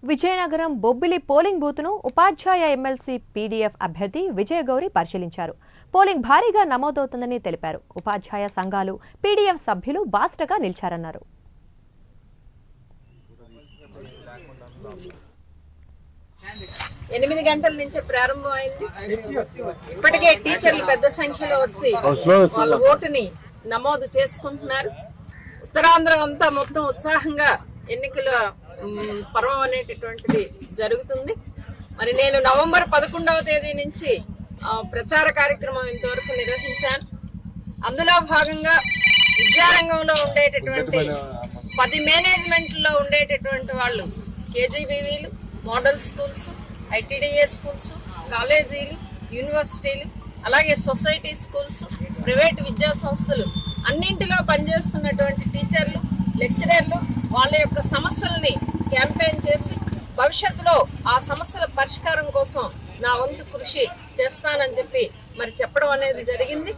Vizianagaram Bobbili polling బూత్ను ఉపాధ్యాయ MLC PDF అభ్యర్థి విజయగౌరి పరిశీలించారు. Polling భారీగా నమోదవుతుందని తెలిపారు. ఉపాధ్యాయ సంఘాలు, పీడీఎఫ్ సభ్యులు బాస్టగా నిలిచారన్నారు. 8 గంటల నుంచి ప్రారంభమైంది. ఇప్పటికే టీచర్లు పెద్ద సంఖ్యలో వచ్చి వాళ్ళ ఓటుని నమోదు చేసుకుంటున్నారు. ఉత్తరాంధ్ర అంతా మొత్తం ఉత్సాహంగా ఎన్నికల పర్వం అనేటటువంటిది జరుగుతుంది. మరి నేను నవంబర్ 11వ తేదీ నుంచి ప్రచార కార్యక్రమం ఇంతవరకు నిర్వహించాను. అందులో భాగంగా విద్యారంగంలో ఉండేటటువంటి 10 మేనేజ్మెంట్లో ఉండేటటువంటి వాళ్ళు కేజీబీవీలు, మోడల్ స్కూల్స్, ఐటీడీఏ స్కూల్స్, కాలేజీలు, యూనివర్సిటీలు, అలాగే సొసైటీ స్కూల్స్, ప్రైవేట్ విద్యా సంస్థలు అన్నింటిలో పనిచేస్తున్నటువంటి టీచర్లు, లెక్చరర్లు వాళ్ళ యొక్క సమస్యల్ని క్యాంపెయిన్ చేసి భవిష్యత్తులో ఆ సమస్యల పరిష్కారం కోసం నా వంతు కృషి చేస్తానని చెప్పి మరి చెప్పడం అనేది జరిగింది.